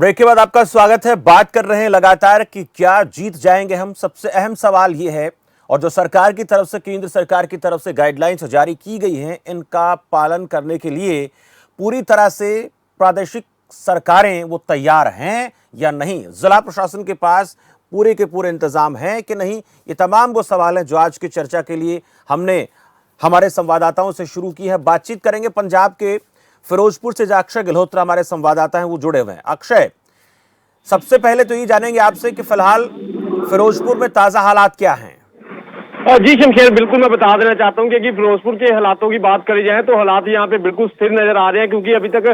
Break के बाद आपका स्वागत है। बात कर रहे हैं लगातार कि क्या जीत जाएंगे हम। सबसे अहम सवाल ये है, और जो सरकार की तरफ से, केंद्र सरकार की तरफ से गाइडलाइंस जारी की गई हैं, इनका पालन करने के लिए पूरी तरह से प्रादेशिक सरकारें वो तैयार हैं या नहीं। जिला प्रशासन के पास पूरे के पूरे इंतजाम हैं कि नहीं, ये तमाम वो सवाल हैं जो आज की चर्चा के लिए हमने हमारे संवाददाताओं से शुरू की है। बातचीत करेंगे पंजाब के फिरोजपुर से जो अक्षय गिल्होत्रा हमारे संवाददाता हैं वो जुड़े हुए हैं। अक्षय, सबसे पहले तो ये जानेंगे आपसे कि फिलहाल फिरोजपुर में ताजा हालात क्या हैं। जी शमशेर, बिल्कुल मैं बता देना चाहता हूं कि फिरोजपुर के हालातों की बात करी जाए तो हालात यहाँ पे बिल्कुल स्थिर नजर आ रहे हैं, क्योंकि अभी तक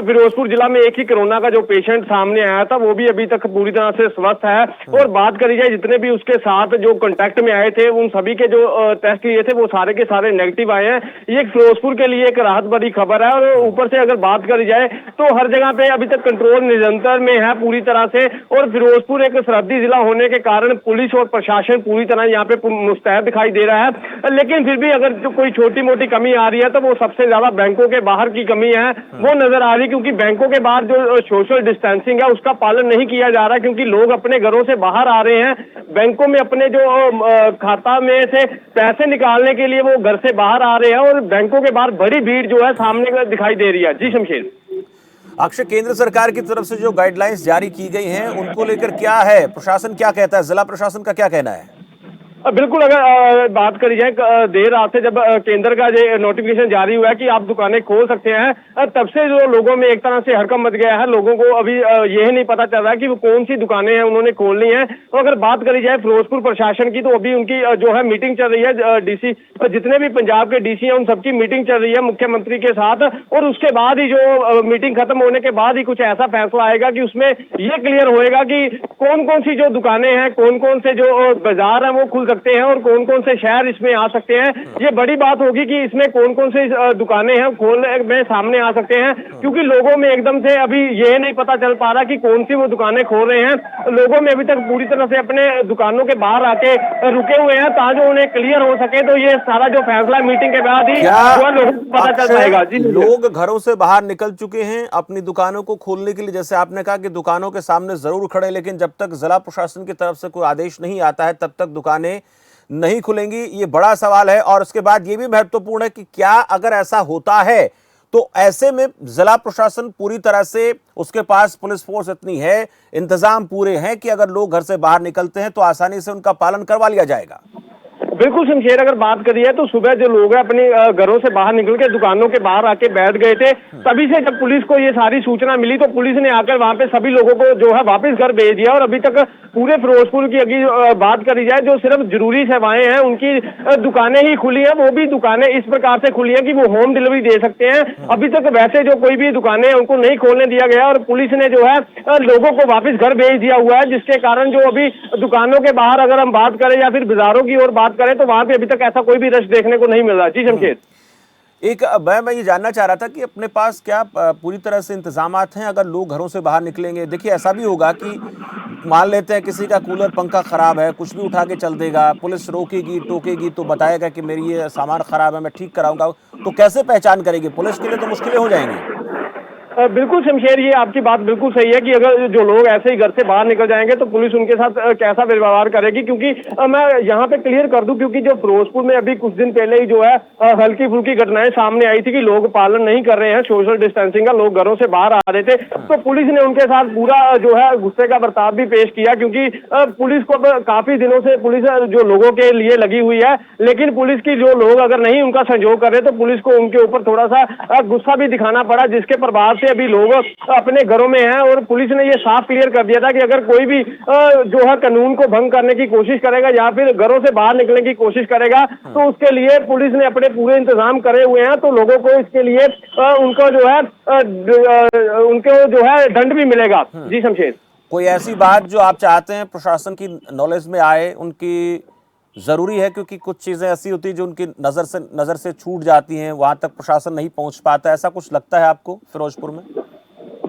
फिरोजपुर जिला में एक ही कोरोना का जो पेशेंट सामने आया था वो भी अभी तक पूरी तरह से स्वस्थ है। और बात करी जाए जितने भी उसके साथ जो कांटेक्ट में आए थे उन सभी के जो टेस्ट लिए थे वो सारे के सारे नेगेटिव आए हैं। ये फिरोजपुर के लिए एक राहत भरी खबर है। और ऊपर से अगर बात करी जाए तो हर जगह पे अभी तक कंट्रोल निरंतर में है पूरी तरह से। और फिरोजपुर एक सरहदी जिला होने के कारण पुलिस और प्रशासन पूरी तरह यहाँ पे मुस्तैद दिखाई दे रहा है। लेकिन फिर भी अगर जो कोई छोटी मोटी कमी आ रही है तो वो सबसे ज्यादा बैंकों के बाहर की कमी है, वो नजर आ रही, क्योंकि बैंकों के बाहर जो सोशल डिस्टेंसिंग है उसका पालन नहीं किया जा रहा, क्योंकि लोग अपने घरों से बाहर आ रहे हैं। बैंकों में अपने जो खाता में से पैसे निकालने के लिए वो घर से बाहर आ रहे हैं और बैंकों के बाहर बड़ी भीड़ जो है सामने दिखाई दे रही है। जी शमशेर। अक्षय, केंद्र सरकार की तरफ से जो गाइडलाइंस जारी की गई हैं उनको लेकर क्या है, प्रशासन क्या कहता है, जिला प्रशासन का क्या कहना है? बिल्कुल, अगर बात करी जाए देर रात से जब केंद्र का जो नोटिफिकेशन जारी हुआ है कि आप दुकानें खोल सकते हैं, तब से जो लोगों में एक तरह से हड़कंप मच गया है। लोगों को अभी यह नहीं पता चल रहा है कि वो कौन सी दुकानें हैं उन्होंने खोलनी है। तो अगर बात करी जाए फिरोजपुर प्रशासन की तो अभी उनकी जो है मीटिंग चल रही है। डीसी, जितने भी पंजाब के डीसी हैं उन सबकी मीटिंग चल रही है मुख्यमंत्री के साथ। और उसके बाद ही जो मीटिंग खत्म होने के बाद ही कुछ ऐसा फैसला आएगा कि उसमें यह क्लियर होएगा कि कौन कौन सी जो दुकानें हैं, कौन कौन से जो बाजार हैं वो खुल सकते हैं और कौन कौन से शहर इसमें आ सकते हैं। ये बड़ी बात होगी कि इसमें कौन कौन से दुकानें हैं खोलने में सामने आ सकते हैं, क्योंकि लोगों में एकदम से अभी ये नहीं पता चल पा रहा कि कौन सी वो दुकानें खोल रहे हैं। लोगों में अभी तक पूरी तरह से अपने दुकानों के बाहर आके रुके हुए हैं ताकि उन्हें क्लियर हो सके। तो ये सारा जो फैसला मीटिंग के बाद ही लोगों को पता चल पाएगा। जी, लोग घरों से बाहर निकल चुके हैं अपनी दुकानों को खोलने के लिए, जैसे आपने कहा कि दुकानों के सामने जरूर खड़े, लेकिन जब तक जिला प्रशासन की तरफ से कोई आदेश नहीं आता है तब तक दुकानें नहीं खुलेंगी। ये बड़ा सवाल है। और उसके बाद ये भी महत्वपूर्ण है कि क्या अगर ऐसा होता है तो ऐसे में जिला प्रशासन पूरी तरह से, उसके पास पुलिस फोर्स इतनी है, इंतजाम पूरे हैं कि अगर लोग घर से बाहर निकलते हैं तो आसानी से उनका पालन करवा लिया जाएगा। बिल्कुल शमशेर, अगर बात करी है तो सुबह जो लोग हैं अपनी घरों से बाहर निकल के दुकानों के बाहर आके बैठ गए थे। तभी से जब पुलिस को ये सारी सूचना मिली तो पुलिस ने आकर वहां पे सभी लोगों को जो है वापस घर भेज दिया। और अभी तक पूरे फिरोजपुर की अगर बात करी जाए जो सिर्फ जरूरी सेवाएं हैं उनकी दुकानें ही खुली है। वो भी दुकानें इस प्रकार से खुली है कि वो होम डिलीवरी दे सकते हैं। अभी तक वैसे जो कोई भी दुकानें हैं उनको नहीं खोलने दिया गया और पुलिस ने जो है लोगों को वापस घर भेज दिया हुआ है, जिसके कारण जो अभी दुकानों के बाहर अगर हम बात करें या फिर बाजारों की ओर बात करें तो वहां पे अभी तक ऐसा कोई भी रश देखने को नहीं मिल रहा। जी शमशेर। एक मैं ये जानना चाह रहा था कि अपने पास क्या पूरी तरह से इंतजामात हैं अगर लोग घरों से बाहर निकलेंगे? देखिए, ऐसा भी होगा कि मान लेते हैं किसी का कूलर पंखा खराब है, कुछ भी उठा के चल देगा, पुलिस रोकेगी टोकेगी तो बताएगा कि मेरी ये सामान खराब है, मैं ठीक कराऊंगा, तो कैसे पहचान करेगी? पुलिस के लिए तो मुश्किलें हो जाएंगी। बिल्कुल शमशेर, ये आपकी बात बिल्कुल सही है कि अगर जो लोग ऐसे ही घर से बाहर निकल जाएंगे तो पुलिस उनके साथ कैसा व्यवहार करेगी। क्योंकि मैं यहाँ पे क्लियर कर दूं, क्योंकि जो फिरोजपुर में अभी कुछ दिन पहले ही जो है हल्की फुल्की घटनाएं सामने आई थी कि लोग पालन नहीं कर रहे हैं सोशल डिस्टेंसिंग का, लोग घरों से बाहर आ रहे थे। तो पुलिस ने उनके साथ पूरा जो है गुस्से का बर्ताव भी पेश किया, क्योंकि पुलिस को काफी दिनों से पुलिस जो लोगों के लिए लगी हुई है, लेकिन पुलिस की जो लोग अगर नहीं उनका सहयोग कर रहे तो पुलिस को उनके ऊपर थोड़ा सा गुस्सा भी दिखाना पड़ा, जिसके प्रभाव से अभी लोग अपने घरों में हैं। और पुलिस ने ये साफ क्लियर कर दिया था कि अगर कोई भी जो है कानून को भंग करने की कोशिश करेगा या फिर घरों से बाहर निकलने की कोशिश करेगा तो उसके लिए पुलिस ने अपने पूरे इंतजाम करे हुए हैं। तो लोगों को इसके लिए उनको जो है उनको जो है दंड भी मिलेगा। जी शमशेर। कोई ऐसी बात जो आप चाहते हैं प्रशासन की नॉलेज में आए, उनकी जरूरी है, क्योंकि कुछ चीजें ऐसी होती है जो उनकी नजर से छूट जाती हैं, वहां तक प्रशासन नहीं पहुंच पाता, ऐसा कुछ लगता है आपको फिरोजपुर में?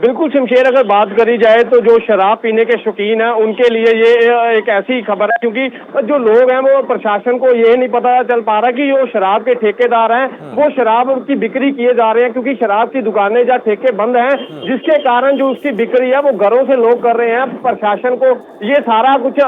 बिल्कुल शमशेर, अगर बात करी जाए तो जो शराब पीने के शौकीन हैं उनके लिए ये एक ऐसी खबर है, क्योंकि जो लोग हैं वो प्रशासन को ये नहीं पता चल पा रहा कि जो शराब के ठेकेदार हैं वो शराब की बिक्री किए जा रहे हैं, क्योंकि शराब की दुकानें या ठेके बंद हैं, जिसके कारण जो उसकी बिक्री है वो घरों से लोग कर रहे हैं। प्रशासन को ये सारा कुछ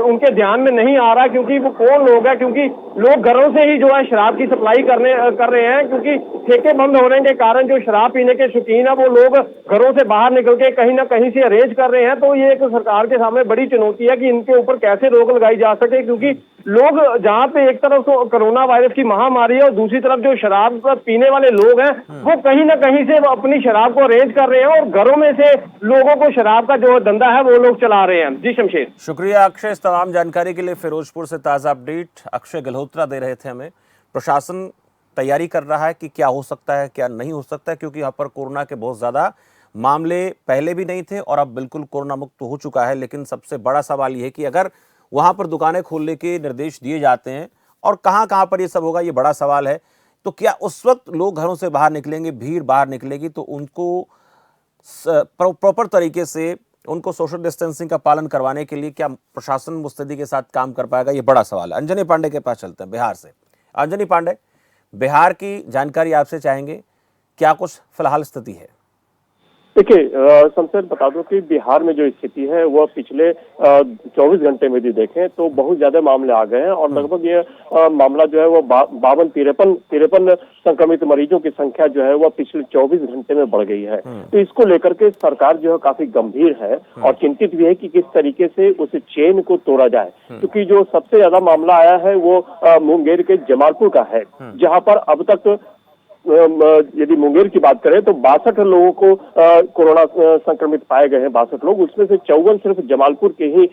उनके ध्यान में नहीं आ रहा, क्योंकि वो कौन लोग हैं, क्योंकि लोग घरों से ही जो है शराब की सप्लाई कर रहे हैं, क्योंकि ठेके बंद होने के कारण जो शराब पीने के शौकीन है वो लोग घरों से बाहर निकल के कहीं ना कहीं से अरेंज कर रहे हैं। तो ये एक सरकार के सामने बड़ी चुनौती है कि इनके ऊपर कैसे रोक लगाई जा सके, क्योंकि लोग जहां पे एक तरफ तो कोरोना वायरस की महामारी है और दूसरी तरफ जो शराब पीने वाले लोग हैं वो कहीं ना कहीं से अपनी शराब को अरेंज कर रहे हैं और घरों में से लोगों को शराब का जो धंधा है वो लोग चला रहे हैं। जी शमशेर। शुक्रिया अक्षय, इस तमाम जानकारी के लिए। फिरोजपुर से ताज़ा अपडेट अक्षय गल्होत्रा दे रहे थे हमें। प्रशासन तैयारी कर रहा है कि क्या हो सकता है क्या नहीं हो सकता है, क्योंकि यहाँ पर कोरोना के बहुत ज़्यादा मामले पहले भी नहीं थे और अब बिल्कुल कोरोना मुक्त हो चुका है। लेकिन सबसे बड़ा सवाल ये है कि अगर वहाँ पर दुकानें खोलने के निर्देश दिए जाते हैं और कहाँ कहाँ पर ये सब होगा, ये बड़ा सवाल है। तो क्या उस वक्त लोग घरों से बाहर निकलेंगे, भीड़ बाहर निकलेगी, तो उनको प्रॉपर तरीके से उनको सोशल डिस्टेंसिंग का पालन करवाने के लिए क्या प्रशासन मुस्तैदी के साथ काम कर पाएगा, ये बड़ा सवाल है। अंजनी पांडे के पास चलते हैं बिहार से। अंजनी पांडे, बिहार की जानकारी आपसे चाहेंगे, क्या कुछ फिलहाल स्थिति है? देखिए शमशेर, बता दो कि बिहार में जो स्थिति है वह पिछले 24 घंटे में भी देखें तो बहुत ज्यादा मामले आ गए हैं और लगभग ये मामला जो है वो 52-53 संक्रमित मरीजों की संख्या जो है वह पिछले 24 घंटे में बढ़ गई है। तो इसको लेकर के सरकार जो है काफी गंभीर है और चिंतित भी है कि किस तरीके से उस चेन को तोड़ा जाए, क्योंकि जो सबसे ज्यादा मामला आया है वो मुंगेर के जमालपुर का है, जहां पर अब तक यदि मुंगेर की बात करें तो 62 लोगों को कोरोना संक्रमित पाए गए हैं। 62 लोग, उसमें से 54 सिर्फ जमालपुर के ही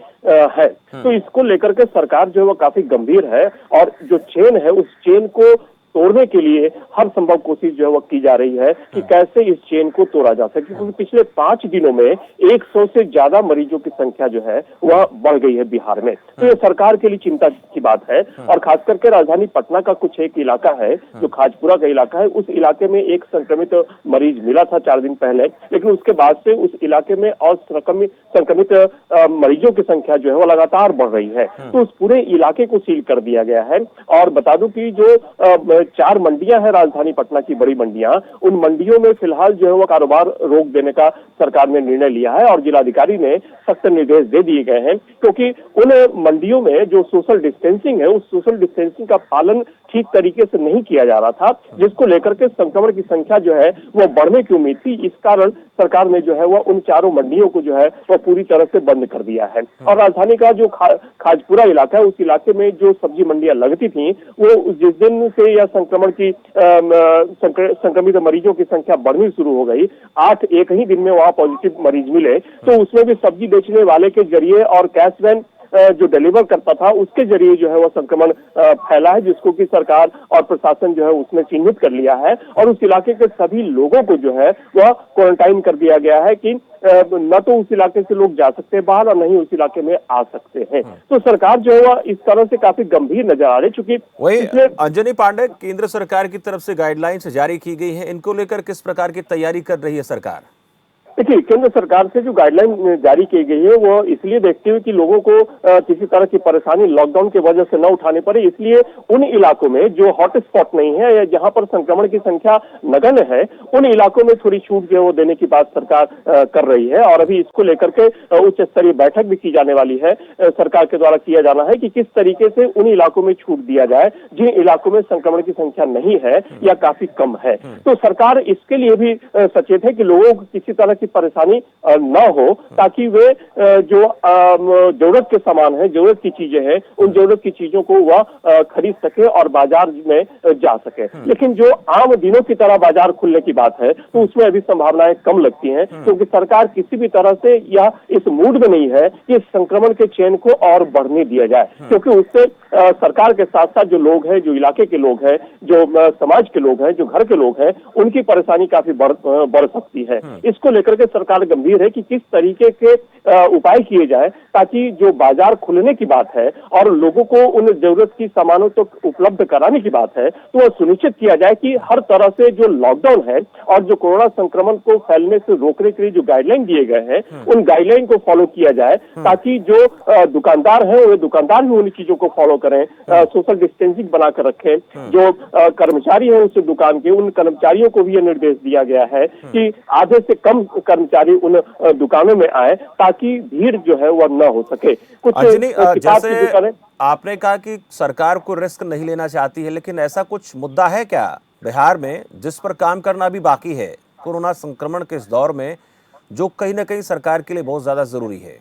है। तो इसको लेकर के सरकार जो है वो काफी गंभीर है और जो चेन है उस चेन को तोड़ने के लिए हर संभव कोशिश जो है वो की जा रही है कि कैसे इस चेन को तोड़ा जा सके, क्योंकि पिछले 5 दिनों में 100 से ज्यादा मरीजों की संख्या जो है वह बढ़ गई है बिहार में। तो ये सरकार के लिए चिंता की बात है और खास करके राजधानी पटना का कुछ एक इलाका है जो खाजपुरा का इलाका है, उस इलाके में एक संक्रमित मरीज मिला था 4 दिन पहले, लेकिन उसके बाद से उस इलाके में और संक्रमित मरीजों की संख्या जो है वो लगातार बढ़ रही है। तो उस पूरे इलाके को सील कर दिया गया है। और बता दूं कि जो 4 मंडियां हैं राजधानी पटना की, बड़ी मंडियां, उन मंडियों में फिलहाल जो है वो कारोबार रोक देने का सरकार ने निर्णय लिया है और जिलाधिकारी ने सख्त निर्देश दे दिए गए हैं, क्योंकि उन मंडियों में जो सोशल डिस्टेंसिंग है उस सोशल डिस्टेंसिंग का पालन ठीक तरीके से नहीं किया जा रहा था, जिसको लेकर के संक्रमण की संख्या जो है वो बढ़ने की उम्मीद थी। इस कारण सरकार ने जो है वो उन 4 मंडियों को जो है वो पूरी तरह से बंद कर दिया है। और राजधानी का जो खाजपुरा इलाका है उस इलाके में जो सब्जी मंडियां लगती थी वो जिस दिन से या संक्रमण की संक्रमित मरीजों की संख्या बढ़नी शुरू हो गई, 8 एक ही दिन में वहां पॉजिटिव मरीज मिले, तो उसमें भी सब्जी बेचने वाले के जरिए और कैश वैन जो डिलीवर करता था उसके जरिए जो है वो संक्रमण फैला है, जिसको कि सरकार और प्रशासन जो है उसने चिन्हित कर लिया है और उस इलाके के सभी लोगों को जो है वह क्वारंटाइन कर दिया गया है कि न तो उस इलाके से लोग जा सकते हैं बाहर और न ही उस इलाके में आ सकते हैं। तो सरकार जो है वह इस तरह से काफी गंभीर नजर आ रही, चूंकि वही अंजनी पांडे, केंद्र सरकार की तरफ से गाइडलाइंस जारी की गई है, इनको लेकर किस प्रकार की तैयारी कर रही है सरकार? देखिए, केंद्र सरकार से जो गाइडलाइन जारी की गई है वो इसलिए देखते हुए कि लोगों को किसी तरह की परेशानी लॉकडाउन की वजह से न उठानी पड़े, इसलिए उन इलाकों में जो हॉटस्पॉट नहीं है या जहां पर संक्रमण की संख्या नगण्य है उन इलाकों में थोड़ी छूट जो है वो देने की बात सरकार कर रही है। और अभी इसको लेकर के उच्च स्तरीय बैठक भी की जाने वाली है, सरकार के द्वारा किया जाना है कि किस तरीके से उन इलाकों में छूट दिया जाए जिन इलाकों में संक्रमण की संख्या नहीं है या काफी कम है। तो सरकार इसके लिए भी सचेत है कि लोगों को किसी तरह की परेशानी न हो, ताकि वे जो जरूरत के सामान है, जरूरत की चीजें हैं, उन जरूरत की चीजों को वह खरीद सके और बाजार में जा सके। लेकिन जो आम दिनों की तरह बाजार खुलने की बात है तो उसमें अभी संभावनाएं कम लगती हैं, क्योंकि सरकार किसी भी तरह से या इस मूड में नहीं है कि संक्रमण के चेन को और बढ़ने दिया जाए, क्योंकि उससे सरकार के साथ साथ जो लोग हैं, जो इलाके के लोग हैं, जो समाज के लोग हैं, जो घर के लोग हैं, उनकी परेशानी काफी बढ़ सकती है। इसको लेकर लेकर के सरकार गंभीर है कि किस तरीके के उपाय किए जाए ताकि जो बाजार खुलने की बात है और लोगों को उन जरूरत की सामानों तो उपलब्ध कराने की बात है, तो वह सुनिश्चित किया जाए कि हर तरह से जो लॉकडाउन है और जो कोरोना संक्रमण को फैलने से रोकने के लिए जो गाइडलाइन दिए गए हैं उन गाइडलाइन को फॉलो किया जाए, ताकि जो दुकानदार है वो दुकानदार भी उन चीजों को फॉलो करें, सोशल डिस्टेंसिंग बनाकर रखें। जो कर्मचारी है उस दुकान के, उन कर्मचारियों को भी यह निर्देश दिया गया है कि आधे से कम कर्मचारी उन दुकानों में आए ताकि भीड़ जो है वह न हो सके। कुछ जैसे आपने कहा कि सरकार को रिस्क नहीं लेना चाहती है, लेकिन ऐसा कुछ मुद्दा है क्या बिहार में जिस पर काम करना भी बाकी है कोरोना संक्रमण के इस दौर में, जो कहीं ना कहीं सरकार के लिए बहुत ज्यादा जरूरी है?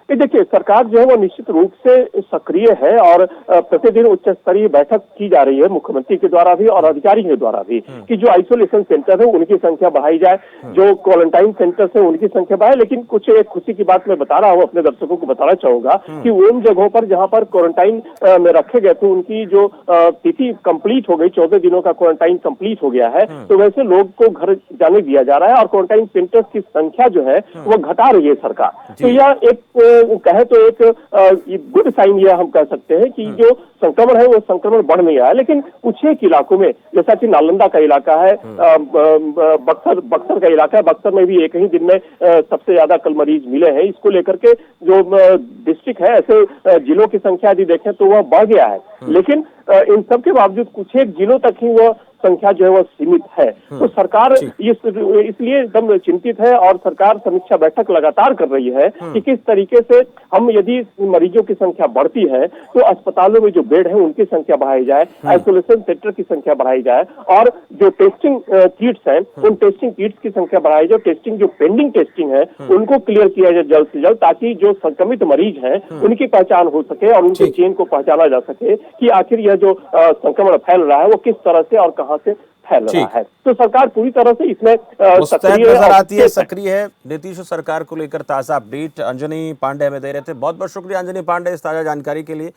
देखिए, सरकार जो है वो निश्चित रूप से सक्रिय है और प्रतिदिन उच्च स्तरीय बैठक की जा रही है मुख्यमंत्री के द्वारा भी और अधिकारियों के द्वारा भी कि जो आइसोलेशन सेंटर है उनकी संख्या बढ़ाई जाए, जो क्वारंटाइन सेंटर है उनकी संख्या बढ़ाए। लेकिन कुछ एक खुशी की बात मैं बता रहा हूँ, अपने दर्शकों को बताना चाहूंगा कि उन जगहों पर जहां पर क्वारंटाइन में रखे गए थे उनकी जो तिथि कंप्लीट हो गई, 14 दिनों का क्वारंटाइन कंप्लीट हो गया है, तो वैसे लोग को घर जाने दिया जा रहा है और क्वारंटाइन सेंटर की संख्या जो है वो घटा रही है सरकार। तो यह एक कहे तो एक गुड साइन यह हम कह सकते हैं कि जो संक्रमण है वो संक्रमण बढ़ नहीं रहा है। लेकिन कुछ एक इलाकों में, जैसा कि नालंदा का इलाका है, बक्सर का इलाका है, बक्सर में भी एक ही दिन में सबसे ज्यादा कल मरीज मिले हैं। इसको लेकर के जो डिस्ट्रिक्ट है, ऐसे जिलों की संख्या यदि देखें तो वह बढ़ गया है, लेकिन इन सब के बावजूद कुछ एक जिलों तक ही वह संख्या जो है वह सीमित है। तो सरकार इसलिए एकदम चिंतित है और सरकार समीक्षा बैठक लगातार कर रही है कि किस तरीके से हम, यदि मरीजों की संख्या बढ़ती है तो अस्पतालों में जो बेड है उनकी संख्या बढ़ाई जाए, आइसोलेशन सेंटर की संख्या बढ़ाई जाए और जो टेस्टिंग किट्स हैं उन टेस्टिंग किट्स की संख्या बढ़ाई जाए। टेस्टिंग जो पेंडिंग टेस्टिंग है उनको क्लियर किया जाए जल्द से जल्द, ताकि जो संक्रमित मरीज हैं उनकी पहचान हो सके और उनके चेन को पहचाना जा सके कि आखिर यह जो संक्रमण फैल रहा है वो किस तरह से और कहां से फैल रहा है। तो सरकार पूरी तरह से इसमें सक्रिय नजर आती है, सक्रिय है। नीतीश सरकार को लेकर ताजा अपडेट अंजनी पांडे हमें दे रहे थे। बहुत बहुत शुक्रिया अंजनी पांडे इस ताजा जानकारी के लिए।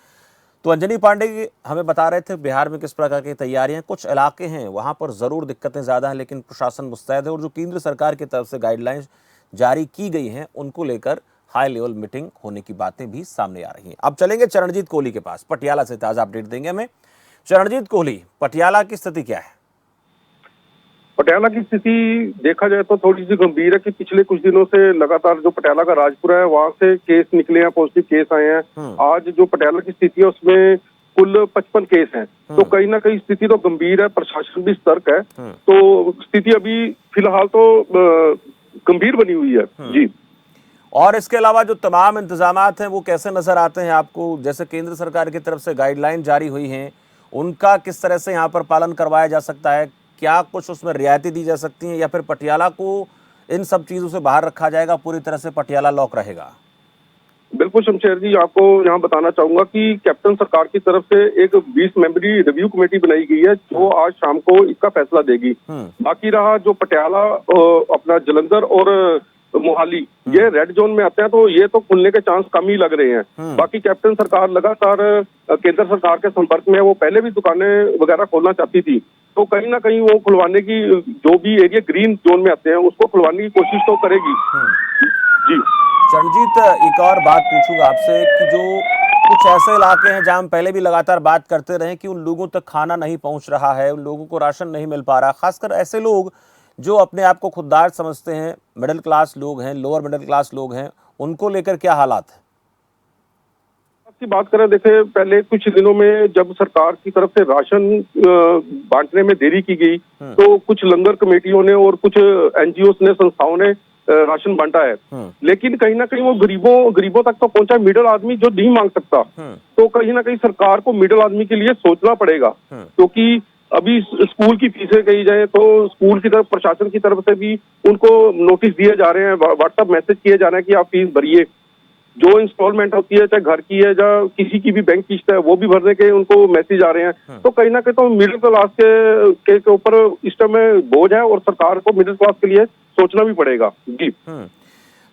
तो अंजनी पांडे हमें बता रहे थे बिहार में किस प्रकार की तैयारियां, कुछ इलाके हैं वहां पर जरूर दिक्कतें ज्यादा हैं, लेकिन प्रशासन मुस्तैद है और जो केंद्र सरकार की तरफ से गाइडलाइंस जारी की गई हैं उनको लेकर हाई लेवल मीटिंग होने की बातें भी सामने आ रही हैं। अब चलेंगे चरणजीत कोहली के पास, पटियाला से ताजा अपडेट देंगे हमें। चरणजीत कोहली, पटियाला की स्थिति क्या है? पटियाला की स्थिति देखा जाए तो थोड़ी सी गंभीर है कि पिछले कुछ दिनों से लगातार जो पटियाला का राजपुरा है वहां से केस निकले हैं, पॉजिटिव केस आए हैं। आज जो पटियाला की स्थिति है उसमें कुल 55 केस हैं, तो कहीं ना कहीं स्थिति तो गंभीर है, प्रशासन भी सतर्क है। तो स्थिति अभी फिलहाल तो गंभीर बनी हुई है जी। और इसके अलावा जो तमाम इंतजामात हैं वो कैसे नजर आते हैं आपको? जैसे केंद्र सरकार की तरफ से गाइडलाइन जारी हुई हैं, उनका किस तरह से यहाँ पर पालन करवाया जा सकता है? क्या कुछ उसमें रियायतें दी जा सकती हैं या फिर पटियाला को इन सब चीजों से बाहर रखा जाएगा, पूरी तरह से पटियाला लॉक रहेगा? बिल्कुल शमशेर जी, आपको यहाँ बताना चाहूंगा कि कैप्टन सरकार की तरफ से एक 20 मेंबरी रिव्यू कमेटी बनाई गई है जो आज शाम को इसका फैसला देगी। बाकी रहा जो पटियाला, अपना जलंधर और मोहाली, ये रेड जोन में आते हैं, तो ये तो खुलने के चांस कम ही लग रहे हैं। बाकी कैप्टन सरकार लगातार केंद्र सरकार के संपर्क में है, वो पहले भी दुकानें वगैरह खोलना चाहती थी, तो कहीं ना कहीं वो खुलवाने की, जो भी एरिया ग्रीन जोन में आते हैं उसको खुलवाने की कोशिश तो करेगी जी। चरणजीत, एक और बात पूछूंगा आपसे कि जो कुछ ऐसे इलाके हैं जहां हम पहले भी लगातार बात करते रहे कि उन लोगों तक खाना नहीं पहुंच रहा है, उन लोगों को राशन नहीं मिल पा रहा, खासकर ऐसे लोग जो अपने आप को खुददार समझते हैं, मिडिल क्लास लोग हैं, लोअर मिडिल क्लास लोग हैं, उनको लेकर क्या हालात है? की बात करें, देखे पहले कुछ दिनों में जब सरकार की तरफ से राशन बांटने में देरी की गई तो कुछ लंगर कमेटियों ने और कुछ एनजीओ ने, संस्थाओं ने राशन बांटा है, लेकिन कहीं ना कहीं वो गरीबों तक तो पहुंचा मिडिल आदमी जो नहीं मांग सकता। तो कहीं ना कहीं सरकार को मिडिल आदमी के लिए सोचना पड़ेगा, क्योंकि अभी स्कूल की फीसें कही जाए तो स्कूल की तरफ, प्रशासन की तरफ से भी उनको नोटिस दिए जा रहे हैं, व्हाट्सएप मैसेज किए जा रहे हैं कि आप फीस भरिए। जो इंस्टॉलमेंट होती है, चाहे घर की है या किसी की भी बैंक किस्त है, वो भी भरने के उनको मैसेज आ रहे हैं। तो कहीं ना कहीं तो मिडिल क्लास के ऊपर इस समय बोझ है और सरकार को मिडिल क्लास के लिए सोचना भी पड़ेगा जी।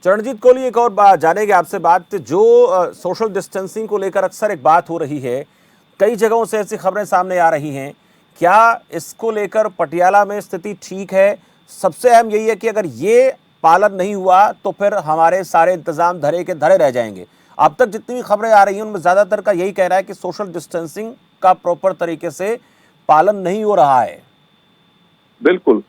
चरणजीत कोहली, एक और बात जानेंगे आपसे बात, जो सोशल डिस्टेंसिंग को लेकर अक्सर एक बात हो रही है, कई जगहों से ऐसी खबरें सामने आ रही हैं, क्या इसको लेकर पटियाला में स्थिति ठीक है? सबसे अहम यही है कि अगर ये पालन नहीं हुआ तो फिर हमारे सारे इंतजाम धरे के धरे रह जाएंगे। अब तक जितनी भी खबरें आ रही हैं उनमें ज्यादातर का यही कह रहा है कि सोशल डिस्टेंसिंग का प्रॉपर तरीके से पालन नहीं हो रहा है। बिल्कुल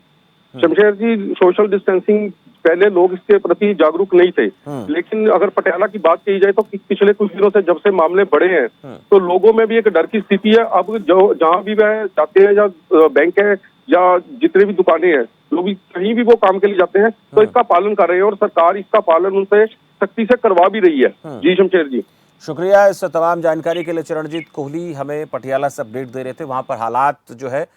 शमशेर जी, सोशल डिस्टेंसिंग पहले लोग इसके प्रति जागरूक नहीं थे, लेकिन अगर पटियाला की बात की जाए तो पिछले कुछ दिनों से जब से मामले बढ़े हैं तो लोगों में भी एक डर की स्थिति है। अब जो जहां भी वह जाते हैं, या बैंक है या जितने भी दुकानें हैं, लोग कहीं भी वो काम के लिए जाते हैं तो इसका पालन कर रहे हैं और सरकार इसका पालन उनसे सख्ती से करवा भी रही है। जी शमशेर जी, शुक्रिया इस तमाम जानकारी के लिए। चरणजीत कोहली हमें पटियाला से अपडेट दे रहे थे। वहां पर हालात जो है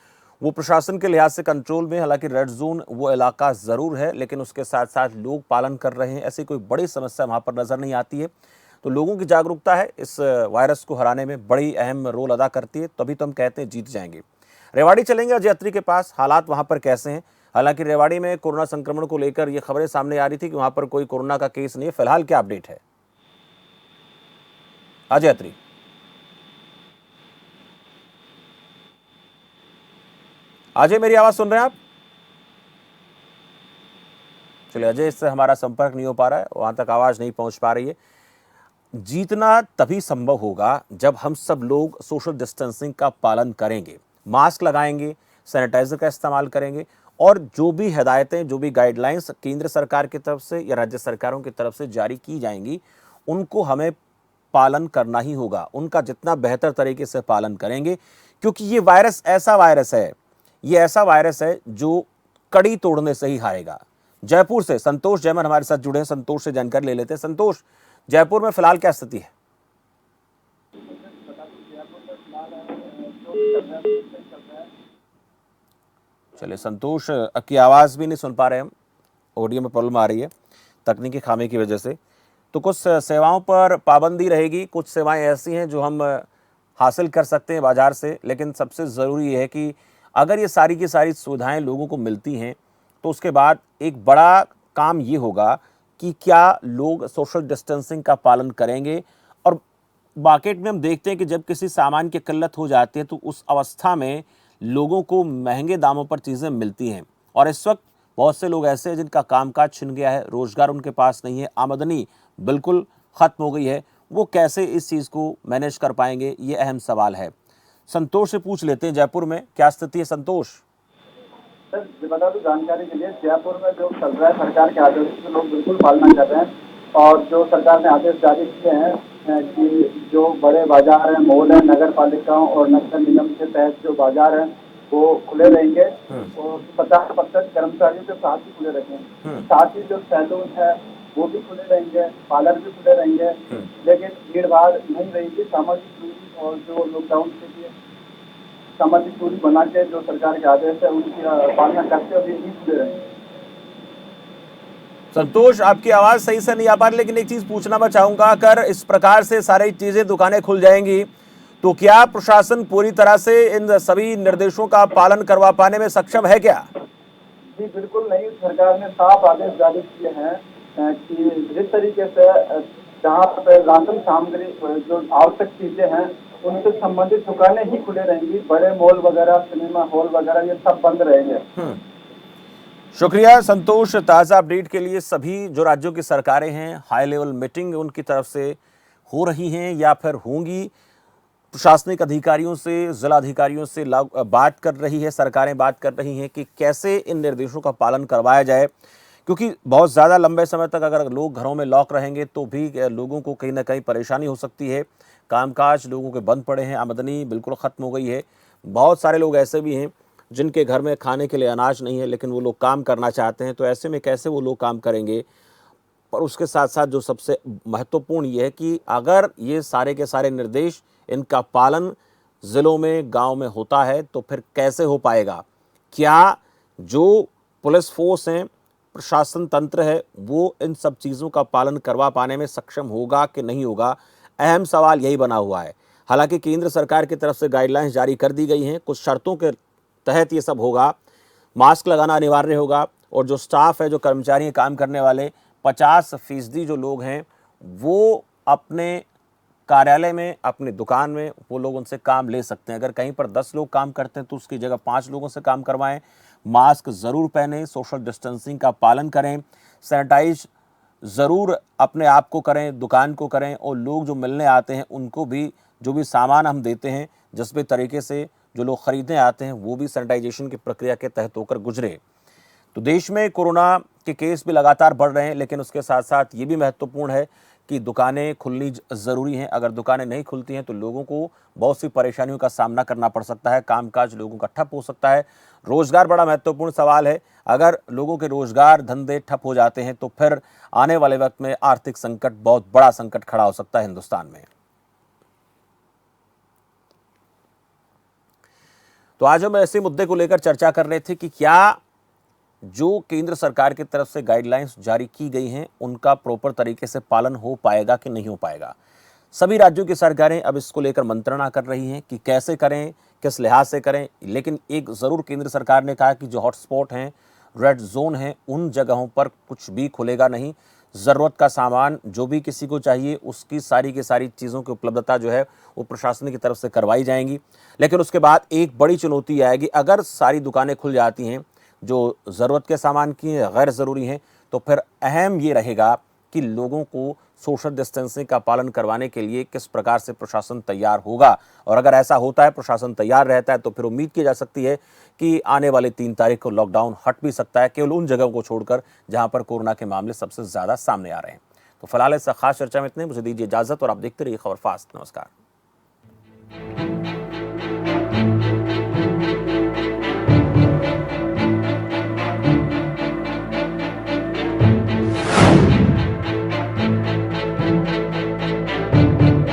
वो प्रशासन के लिहाज से कंट्रोल में, हालांकि रेड जोन वो इलाका जरूर है, लेकिन उसके साथ साथ लोग पालन कर रहे हैं। ऐसी कोई बड़ी समस्या वहां पर नजर नहीं आती है। तो लोगों की जागरूकता है इस वायरस को हराने में बड़ी अहम रोल अदा करती है, तभी तो हम कहते हैं जीत जाएंगे। रेवाड़ी चलेंगे अजय अत्री के पास, हालात वहां पर कैसे हैं। हालांकि रेवाड़ी में कोरोना संक्रमण को लेकर ये खबरें सामने आ रही थी कि वहां पर कोई कोरोना का केस नहीं है। फिलहाल क्या अपडेट है अजय अत्री? अजय मेरी आवाज सुन रहे हैं आप? चलिए, अजय से हमारा संपर्क नहीं हो पा रहा है, वहां तक आवाज नहीं पहुंच पा रही है। जीतना तभी संभव होगा जब हम सब लोग सोशल डिस्टेंसिंग का पालन करेंगे, मास्क लगाएंगे, सैनिटाइजर का इस्तेमाल करेंगे और जो भी हिदायतें, जो भी गाइडलाइंस केंद्र सरकार की तरफ से या राज्य सरकारों की तरफ से जारी की जाएंगी उनको हमें पालन करना ही होगा। उनका जितना बेहतर तरीके से पालन करेंगे, क्योंकि ये वायरस ऐसा वायरस है, ये ऐसा वायरस है जो कड़ी तोड़ने से ही हारेगा। जयपुर से संतोष जयमन हमारे साथ जुड़े हैं, संतोष से जानकारी ले लेते हैं। संतोष, जयपुर में फिलहाल क्या स्थिति है? चलिए, संतोष की आवाज भी नहीं सुन पा रहे हम, ऑडियो में प्रॉब्लम आ रही है तकनीकी खामी की वजह से। तो कुछ सेवाओं पर पाबंदी रहेगी, कुछ सेवाएं ऐसी हैं जो हम हासिल कर सकते हैं बाजार से, लेकिन सबसे ज़रूरी है कि अगर ये सारी की सारी सुविधाएं लोगों को मिलती हैं तो उसके बाद एक बड़ा काम ये होगा कि क्या लोग सोशल डिस्टेंसिंग का पालन करेंगे। और मार्केट में हम देखते हैं कि जब किसी सामान की किल्लत हो जाती है तो उस अवस्था में लोगों को महंगे दामों पर चीज़ें मिलती हैं। और इस वक्त बहुत से लोग ऐसे हैं जिनका कामकाज छिन गया है, रोजगार उनके पास नहीं है, आमदनी बिल्कुल ख़त्म हो गई है। वो कैसे इस चीज़ को मैनेज कर पाएंगे, ये अहम सवाल है। संतोष से पूछ लेते हैं जयपुर में क्या स्थिति है। संतोष सर, बता दूं जानकारी के लिए, जयपुर में जो चल रहा है सरकार के आदेश के लोग बिल्कुल पालना कर रहे हैं। और जो सरकार ने आदेश जारी किए हैं कि जो बड़े बाजार हैं, मॉल हैं, नगर पालिकाओं और नगर निगम के तहत जो बाजार हैं वो खुले रहेंगे और 50% कर्मचारियों के साथ ही खुले रहेंगे। साथ ही जो सैलून है वो भी खुले रहेंगे, पार्लर भी खुले रहेंगे, लेकिन भीड़ भाड़ नहीं रहेगी। सामाजिक दूरी और जो लॉकडाउन के लिए सामाजिक दूरी बना के जो सरकार के आदेश है उनकी पालना करते हुए ही खुले रहेंगे। संतोष, आपकी आवाज सही से नहीं आ पा रही, लेकिन एक चीज पूछना मैं चाहूंगा, अगर इस प्रकार से सारी चीजें, दुकानें खुल जाएंगी तो क्या प्रशासन पूरी तरह से इन सभी निर्देशों का पालन करवा पाने में सक्षम है क्या? जी बिल्कुल नहीं। सरकार ने साफ आदेश जारी किए हैं कि जिस तरीके से जहाँ पर राशन सामग्री जो आवश्यक चीजें हैं उनसे संबंधित दुकानें ही खुले रहेंगी। बड़े मॉल वगैरह, सिनेमा हॉल वगैरह ये सब बंद रहेंगे। शुक्रिया संतोष ताज़ा अपडेट के लिए। सभी जो राज्यों की सरकारें हैं, हाई लेवल मीटिंग उनकी तरफ से हो रही हैं या फिर होंगी, प्रशासनिक अधिकारियों से, जिला अधिकारियों से बात कर रही है, सरकारें बात कर रही हैं कि कैसे इन निर्देशों का पालन करवाया जाए। क्योंकि बहुत ज़्यादा लंबे समय तक अगर लोग घरों में लॉक रहेंगे तो भी लोगों को कहीं ना कहीं परेशानी हो सकती है। कामकाज लोगों के बंद पड़े हैं, आमदनी बिल्कुल ख़त्म हो गई है। बहुत सारे लोग ऐसे भी हैं जिनके घर में खाने के लिए अनाज नहीं है, लेकिन वो लोग काम करना चाहते हैं। तो ऐसे में कैसे वो लोग काम करेंगे? पर उसके साथ साथ जो सबसे महत्वपूर्ण ये है कि अगर ये सारे के सारे निर्देश, इनका पालन ज़िलों में, गांव में होता है तो फिर कैसे हो पाएगा? क्या जो पुलिस फोर्स हैं, प्रशासन तंत्र है, वो इन सब चीज़ों का पालन करवा पाने में सक्षम होगा कि नहीं होगा? अहम सवाल यही बना हुआ है। हालांकि केंद्र सरकार की तरफ से गाइडलाइंस जारी कर दी गई हैं, कुछ शर्तों के तहत ये सब होगा। मास्क लगाना अनिवार्य होगा और जो स्टाफ है, जो कर्मचारी हैं, काम करने वाले, 50% जो लोग हैं वो अपने कार्यालय में, अपनी दुकान में, वो लोग उनसे काम ले सकते हैं। अगर कहीं पर 10 लोग काम करते हैं तो उसकी जगह 5 लोगों से काम करवाएं। मास्क ज़रूर पहनें, सोशल डिस्टेंसिंग का पालन करें, सैनिटाइज ज़रूर अपने आप को करें, दुकान को करें, और लोग जो मिलने आते हैं उनको भी जो भी सामान हम देते हैं जिस भी तरीके से जो लोग ख़रीदने आते हैं वो भी सैनिटाइजेशन की प्रक्रिया के तहत होकर गुजरे। तो देश में कोरोना के केस भी लगातार बढ़ रहे हैं, लेकिन उसके साथ साथ ये भी महत्वपूर्ण है कि दुकानें खुलनी ज़रूरी हैं। अगर दुकानें नहीं खुलती हैं तो लोगों को बहुत सी परेशानियों का सामना करना पड़ सकता है, कामकाज लोगों का ठप हो सकता है। रोज़गार बड़ा महत्वपूर्ण सवाल है। अगर लोगों के रोज़गार धंधे ठप हो जाते हैं तो फिर आने वाले वक्त में आर्थिक संकट, बहुत बड़ा संकट खड़ा हो सकता है हिंदुस्तान में। तो आज हम ऐसे मुद्दे को लेकर चर्चा कर रहे थे कि क्या जो केंद्र सरकार की तरफ से गाइडलाइंस जारी की गई हैं उनका प्रॉपर तरीके से पालन हो पाएगा कि नहीं हो पाएगा। सभी राज्यों की सरकारें अब इसको लेकर मंत्रणा कर रही हैं कि कैसे करें, किस लिहाज से करें। लेकिन एक ज़रूर केंद्र सरकार ने कहा कि जो हॉटस्पॉट हैं, रेड जोन हैं, उन जगहों पर कुछ भी खुलेगा नहीं। ज़रूरत का सामान जो भी किसी को चाहिए उसकी सारी की सारी चीज़ों की उपलब्धता जो है वो प्रशासन की तरफ से करवाई जाएंगी। लेकिन उसके बाद एक बड़ी चुनौती आएगी, अगर सारी दुकानें खुल जाती हैं जो ज़रूरत के सामान की हैं, गैर ज़रूरी हैं, तो फिर अहम ये रहेगा कि लोगों को सोशल डिस्टेंसिंग का पालन करवाने के लिए किस प्रकार से प्रशासन तैयार होगा। और अगर ऐसा होता है, प्रशासन तैयार रहता है, तो फिर उम्मीद की जा सकती है कि आने वाले 3 तारीख को लॉकडाउन हट भी सकता है, केवल उन जगहों को छोड़कर जहां पर कोरोना के मामले सबसे ज़्यादा सामने आ रहे हैं। तो फिलहाल इस खास चर्चा में इतने, मुझे दीजिए इजाज़त और आप देखते रहिए खबर फास्ट। नमस्कार।